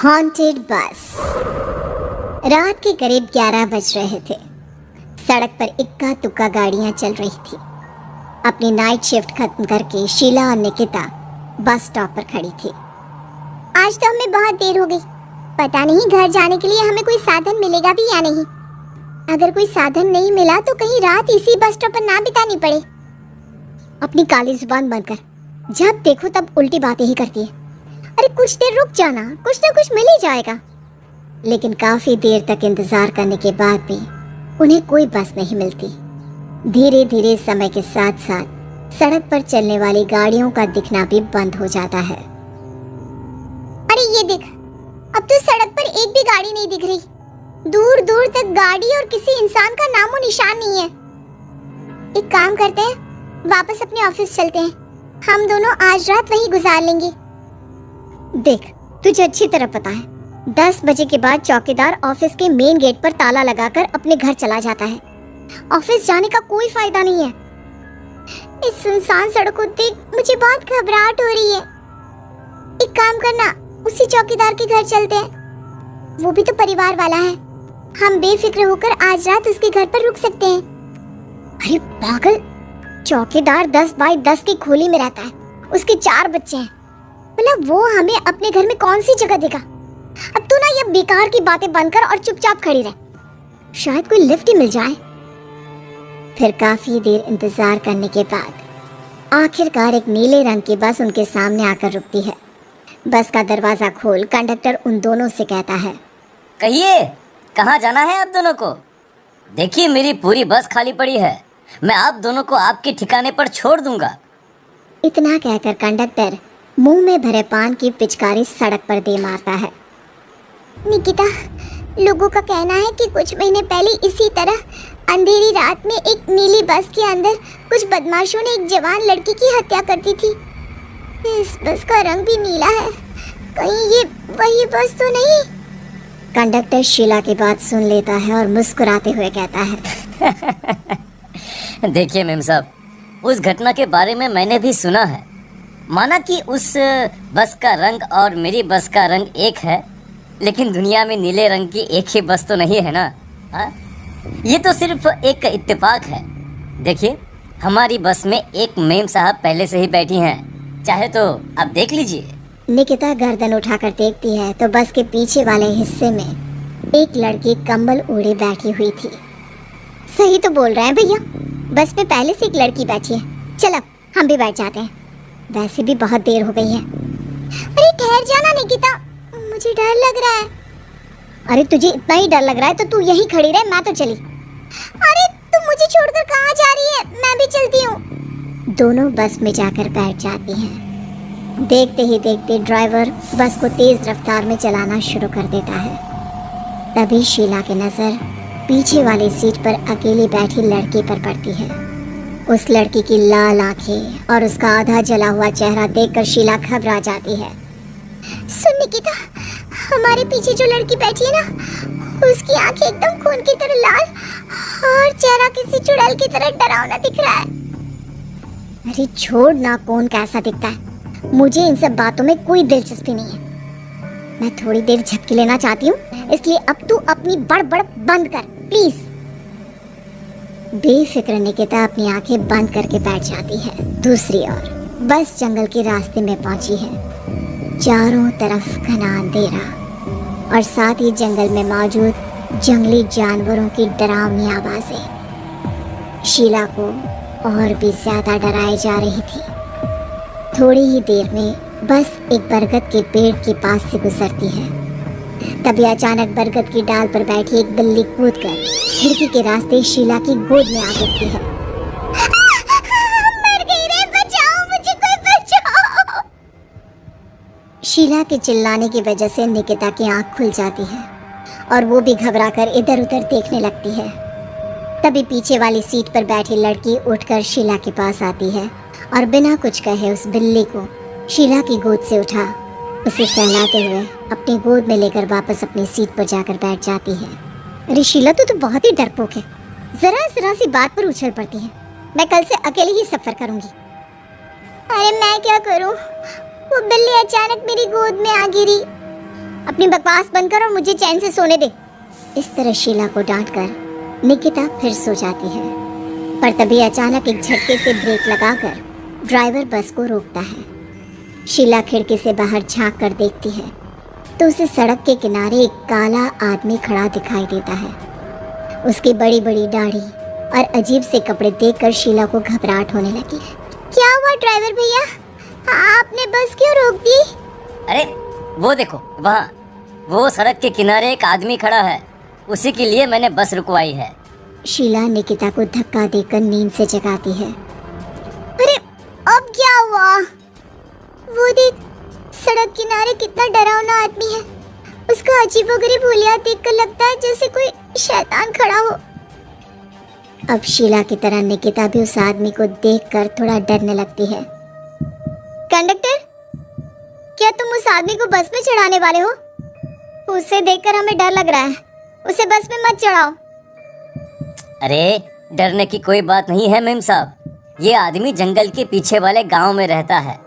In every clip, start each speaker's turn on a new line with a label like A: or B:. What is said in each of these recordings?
A: Haunted बस। रात के करीब 11 बज रहे थे। सड़क पर इक्का दुक्का गाड़ियां चल रही थी। अपनी नाइट शिफ्ट खत्म करके शीला और निकिता बस स्टॉप पर खड़ी थी। आज तो हमें बहुत देर हो गई। पता नहीं घर जाने के लिए हमें कोई साधन मिलेगा भी या नहीं। अगर कोई साधन नहीं मिला तो कहीं रात इसी बस स्टॉप पर ना बितानी पड़े। अपनी काली जुबान बंद कर, जब देखो तब उल्टी बातें ही करती है। अरे कुछ देर रुक जाना, कुछ ना कुछ मिल ही जाएगा। लेकिन काफी देर तक इंतजार करने के बाद भी उन्हें कोई बस नहीं मिलती। धीरे धीरे समय के साथ साथ सड़क पर चलने वाली गाड़ियों का दिखना भी बंद हो जाता है। अरे ये देख, अब तो सड़क पर एक भी गाड़ी नहीं दिख रही। दूर दूर तक गाड़ी और किसी इंसान का नामो निशान नहीं है। एक काम करते हैं, वापस अपने ऑफिस चलते हैं। हम दोनों आज रात वहीं गुजार लेंगे। देख, तुझे अच्छी तरह पता है 10 बजे के बाद चौकीदार ऑफिस के मेन गेट पर ताला लगाकर अपने घर चला जाता है। ऑफिस जाने का कोई फायदा नहीं है। इस सुनसान सड़क को देख मुझे बहुत घबराहट हो रही है। एक काम करना, उसी चौकीदार के घर चलते हैं। वो भी तो परिवार वाला है। हम बेफिक्र होकर आज रात उसके घर पर रुक सकते हैं। अरे पागल, चौकीदार 10 बाई 10 की खोली में रहता है। उसके 4 बच्चे हैं। मतलब वो हमें अपने घर में कौन सी जगह देगा। अब तू ना ये बेकार की बातें बंद कर और चुपचाप खड़ी रह। शायद कोई लिफ्ट ही मिल जाए। फिर काफी देर इंतजार करने के बाद आखिरकार एक नीले रंग की बस उनके सामने आकर रुकती है। बस का दरवाजा खोल कंडक्टर उन दोनों से कहता है,
B: कहिए कहाँ जाना है आप दोनों को? देखिए मेरी पूरी बस खाली पड़ी है। मैं आप दोनों को आपके ठिकाने पर छोड़ दूंगा।
A: इतना कहकर कंडक्टर मुंह में भरे पान की पिचकारी सड़क पर दे मारता है। निकिता, लोगों का कहना है कि कुछ महीने पहले इसी तरह अंधेरी रात में एक नीली बस के अंदर कुछ बदमाशों ने एक जवान लड़की की हत्या कर दी थी। इस बस का रंग भी नीला है। कहीं ये वही बस तो नहीं? कंडक्टर शीला की बात सुन लेता है और मुस्कुराते हुए कहता है,
B: देखिए मेम साहब, उस घटना के बारे में मैंने भी सुना है। माना कि उस बस का रंग और मेरी बस का रंग एक है, लेकिन दुनिया में नीले रंग की एक ही बस तो नहीं है ना। हाँ, ये तो सिर्फ एक इत्तेफाक है। देखिए हमारी बस में एक मेम साहब पहले से ही बैठी हैं, चाहे तो आप देख लीजिए।
A: निकिता गर्दन उठाकर देखती है तो बस के पीछे वाले हिस्से में एक लड़की कंबल ओढ़े बैठी हुई थी। सही तो बोल रहे हैं भैया, बस में पहले से एक लड़की बैठी है। चलो हम भी बैठ जाते हैं, वैसे भी बहुत देर हो गई है। अरे ठहर जाना निकिता, मुझे डर लग रहा है। अरे तुझे इतना ही डर लग रहा है तो तू यहीं खड़ी रह, मैं तो चली। अरे तू मुझे छोड़कर कहाँ जा रही है? मैं भी चलती हूँ। दोनों बस में जाकर बैठ जाती हैं। देखते ही देखते ड्राइवर बस को तेज रफ्तार में चलाना शुरू कर देता है। तभी शीला की नज़र पीछे वाली सीट पर अकेली बैठी लड़की पर पड़ती है। उस लड़की की लाल आंखें और उसका आधा जला हुआ चेहरा देखकर शीला घबरा जाती है। सुन निकिता, हमारे पीछे जो लड़की बैठी है ना, उसकी आंखें एकदम खून की तरह लाल और चेहरा किसी चुड़ैल की तरह डरावना दिख रहा है। अरे छोड़ ना, कौन कैसा दिखता है, मुझे इन सब बातों में कोई दिलचस्पी नहीं है। मैं थोड़ी देर झपकी लेना चाहती हूँ, इसलिए अब तू अपनी बड़बड़ बंद कर प्लीज। बेफिक्र निकिता अपनी आंखें बंद करके बैठ जाती है। दूसरी ओर बस जंगल के रास्ते में पहुंची है। चारों तरफ घना अंधेरा और साथ ही जंगल में मौजूद जंगली जानवरों की डरावनी आवाजें शीला को और भी ज्यादा डराए जा रही थी। थोड़ी ही देर में बस एक बरगद के पेड़ के पास से गुजरती है। तभी अचानक बरगद की डाल पर बैठी एक बिल्ली कूदकर खिड़की के रास्ते शीला की गोद में आ गिरती है। मर गई रे, बचाओ मुझे, कोई बचाओ। शीला के चिल्लाने की वजह से निकिता की आंख खुल जाती है और वो भी घबराकर इधर उधर देखने लगती है। तभी पीछे वाली सीट पर बैठी लड़की उठकर शीला के पास आती है और बिना कुछ कहे उस बिल्ली को शीला की गोद से उठा उसे सहलाते हुए अपनी गोद में लेकर वापस अपनी सीट पर जाकर बैठ जाती है। अरे शीला, तू तो बहुत ही डरपोक है। जरा सी बात पर उछल पड़ती है। मैं कल से अकेले ही सफर करूंगी। अरे मैं क्या करूं? वो बिल्ली अचानक मेरी गोद में आ गिरी। अब अपनी बकवास बंद कर और मुझे चैन से सोने दे। इस तरह शीला को डांटकर निकिता फिर सो जाती है, पर तभी अचानक एक झटके से ब्रेक लगाकर ड्राइवर बस को रोकता है। शीला खिड़की से बाहर झांक कर देखती है तो उसे सड़क के किनारे एक काला आदमी खड़ा दिखाई देता है। उसकी बड़ी बड़ी दाढ़ी और अजीब से कपड़े देखकर शीला को घबराहट होने लगी। क्या हुआ ड्राइवर भैया, आपने बस क्यों रोक दी?
B: अरे वो देखो वहाँ, वो सड़क के किनारे एक आदमी खड़ा है, उसी के लिए मैंने बस रुकवाई है।
A: शीला निकिता को धक्का देकर नींद से जगाती है। अरे अब क्या हुआ? वो देख, सड़क किनारे कितना डरावना आदमी है। उसका अजीबोगरीब हुलिया देखकर लगता है जैसे कोई शैतान खड़ा हो। अब शीला की तरह निकिता भी उस आदमी को देखकर थोड़ा डरने लगती है। कंडक्टर, क्या तुम उस आदमी को बस में चढ़ाने वाले हो? उसे देखकर हमें डर लग रहा है, उसे बस में मत चढ़ाओ।
B: अरे डरने की कोई बात नहीं है मेम साहब, ये आदमी जंगल के पीछे वाले गांव में रहता है।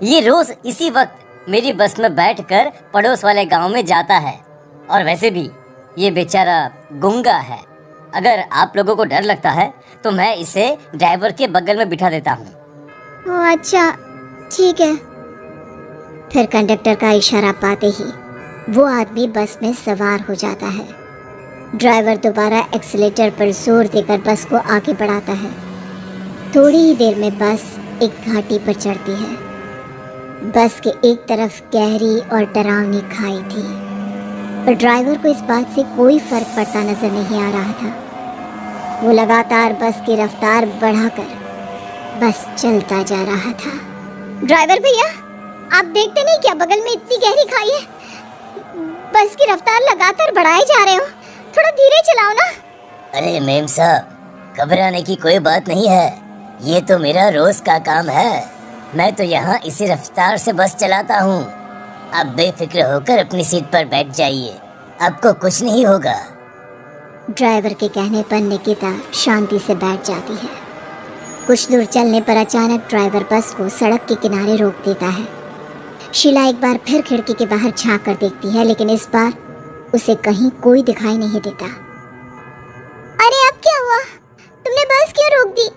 B: ये रोज इसी वक्त मेरी बस में बैठकर पड़ोस वाले गांव में जाता है। और वैसे भी ये बेचारा गूंगा है। अगर आप लोगों को डर लगता है तो मैं इसे ड्राइवर के बगल में बिठा देता हूँ।
A: ओह अच्छा, ठीक है। फिर कंडक्टर का इशारा पाते ही वो आदमी बस में सवार हो जाता है। ड्राइवर दोबारा एक्सीलेटर पर जोर देकर बस को आगे बढ़ाता है। थोड़ी ही देर में बस एक घाटी पर चढ़ती है। बस के एक तरफ गहरी और डरावनी खाई थी, पर ड्राइवर को इस बात से कोई फर्क पड़ता नजर नहीं आ रहा था। वो लगातार बस की रफ्तार बढ़ाकर बस चलता जा रहा था। ड्राइवर भैया, आप देखते नहीं क्या बगल में इतनी गहरी खाई है? बस की रफ्तार लगातार बढ़ाए जा रहे हो, थोड़ा धीरे चलाओ ना।
B: अरे मेम साहब, घबराने की कोई बात नहीं है, ये तो मेरा रोज का काम है। मैं तो यहाँ इसी रफ्तार से बस चलाता हूँ। आप बेफिक्र होकर अपनी सीट पर बैठ जाइए, आपको कुछ नहीं होगा।
A: ड्राइवर के कहने पर निकिता शांति से बैठ जाती है। कुछ दूर चलने पर अचानक ड्राइवर बस को सड़क के किनारे रोक देता है। शीला एक बार फिर खिड़की के बाहर झांक कर देखती है, लेकिन इस बार उसे कहीं कोई दिखाई नहीं देता। अरे अब क्या हुआ? तुमने बस क्यों रोक दी?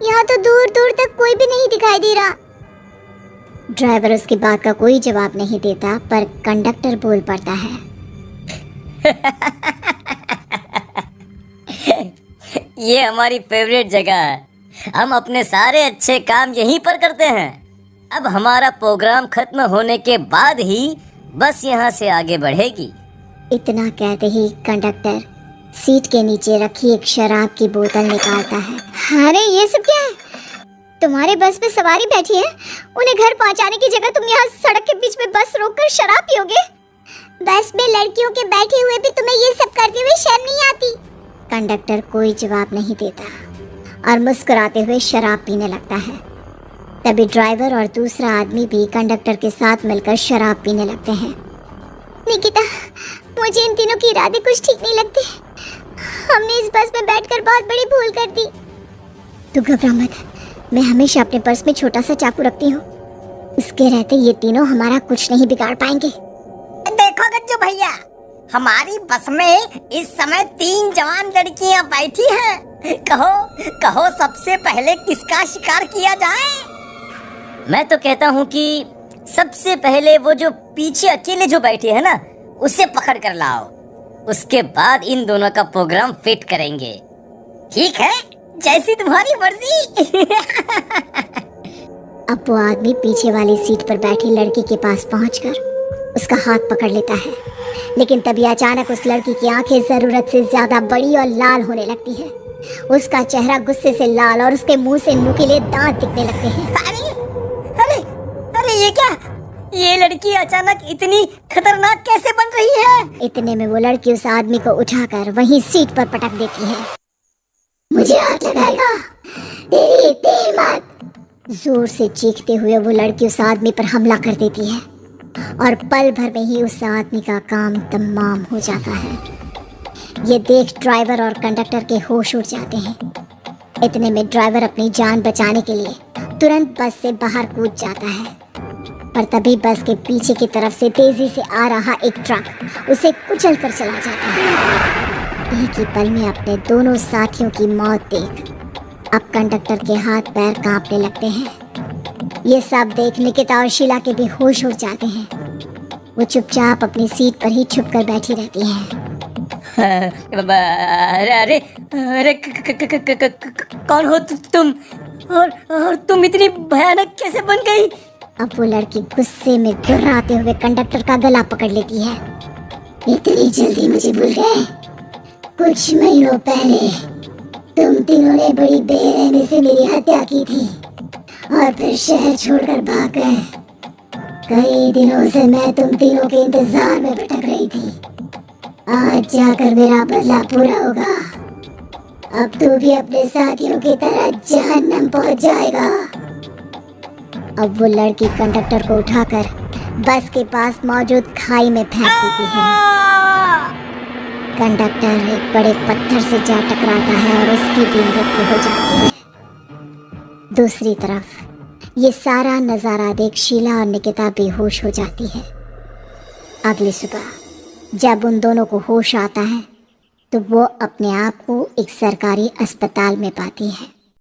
A: यहाँ तो दूर दूर तक कोई भी नहीं दिखाई दे रहा। ड्राइवर उसकी बात का कोई जवाब नहीं देता, पर कंडक्टर बोल पड़ता है।
B: ये हमारी फेवरेट जगह है, हम अपने सारे अच्छे काम यहीं पर करते हैं। अब हमारा प्रोग्राम खत्म होने के बाद ही बस यहाँ से आगे बढ़ेगी।
A: इतना कहते ही कंडक्टर सीट के नीचे रखी एक शराब की बोतल निकालता है। अरे ये सब क्या है? तुम्हारे बस में सवारी बैठी है, उन्हें घर पहुंचाने की जगह तुम यहाँ सड़क के बीच में बस रोककर शराब पियोगे? बस में लड़कियों के बैठे हुए भी तुम्हें ये सब करते हुए शर्म नहीं आती? कंडक्टर कोई जवाब नहीं देता और मुस्कुराते हुए शराब पीने लगता है। तभी ड्राइवर और दूसरा आदमी भी कंडक्टर के साथ मिलकर शराब पीने लगते हैं। निकिता, मुझे इन तीनों के इरादे कुछ ठीक नहीं लगते। हमने इस बस में बैठकर बहुत बड़ी भूल कर दी। तू घबरा मत, मैं हमेशा अपने पर्स में छोटा सा चाकू रखती हूँ। उसके रहते ये तीनों हमारा कुछ नहीं बिगाड़ पाएंगे।
C: देखो गज्जू भैया, हमारी बस में इस समय 3 जवान लड़कियां बैठी हैं। कहो कहो सबसे पहले किसका शिकार किया जाए?
B: मैं तो कहता हूँ कि सबसे पहले वो जो पीछे अकेले जो बैठे हैं ना, उसे पकड़ कर लाओ। उसके बाद इन दोनों का प्रोग्राम फिट करेंगे।
C: ठीक है, जैसी तुम्हारी मर्जी।
A: अब वो आदमी पीछे वाली सीट पर बैठी लड़की के पास पहुंचकर उसका हाथ पकड़ लेता है, लेकिन तभी अचानक उस लड़की की आंखें जरूरत से ज्यादा बड़ी और लाल होने लगती है। उसका चेहरा गुस्से से लाल और उसके मुंह से नुकीले दांत दिखने लगते हैं।
C: अरे अरे अरे ये क्या? ये लड़की अचानक इतनी खतरनाक कैसे बन रही है?
A: इतने में वो लड़की उस आदमी को उठाकर वहीं सीट पर पटक देती है। मुझे हाथ लगाएगा, तेरी मत। जोर से चीखते हुए वो लड़की उस आदमी पर हमला कर देती है और पल भर में ही उस आदमी का काम तमाम हो जाता है। ये देख ड्राइवर और कंडक्टर के होश उड़ जाते हैं। इतने में ड्राइवर अपनी जान बचाने के लिए तुरंत बस से बाहर कूद जाता है। पर तभी बस के पीछे की तरफ से तेजी से आ रहा एक ट्रक उसे कुचल कर चला जाता है। एक ही पल में अपने दोनों साथियों की मौत देख अब कंडक्टर के हाथ पैर कांपने लगते हैं। ये सब देख निकिता और शीला के भी होश उड़ जाते हैं। वो चुपचाप अपनी सीट पर ही छुप कर बैठी रहती हैं।
B: अरे अरे अरे कौन हो तुम और तुम इतनी भयानक कैसे बन गई?
A: अब वो लड़की गुस्से में गुर्राते हुए कंडक्टर का गला पकड़ लेती है। इतनी जल्दी मुझे भूल गए? कुछ महीनों पहले तुम तीनों ने बड़ी बेरहमी से मेरी हत्या की थी और फिर शहर छोड़कर भाग गए। कई दिनों से मैं तुम तीनों के इंतजार में भटक रही थी। आज जाकर मेरा बदला पूरा होगा। अब तू भी अपने साथियों की तरह जहन्नम पहुंच जाएगा। अब वो लड़की कंडक्टर को उठाकर बस के पास मौजूद खाई में फेंक देती है। कंडक्टर एक बड़े पत्थर से जा टकराता है और उसकी भी मृत्यु हो जाती है। दूसरी तरफ ये सारा नज़ारा देख शीला और निकिता बेहोश हो जाती है। अगली सुबह जब उन दोनों को होश आता है तो वो अपने आप को एक सरकारी अस्पताल में पाती है।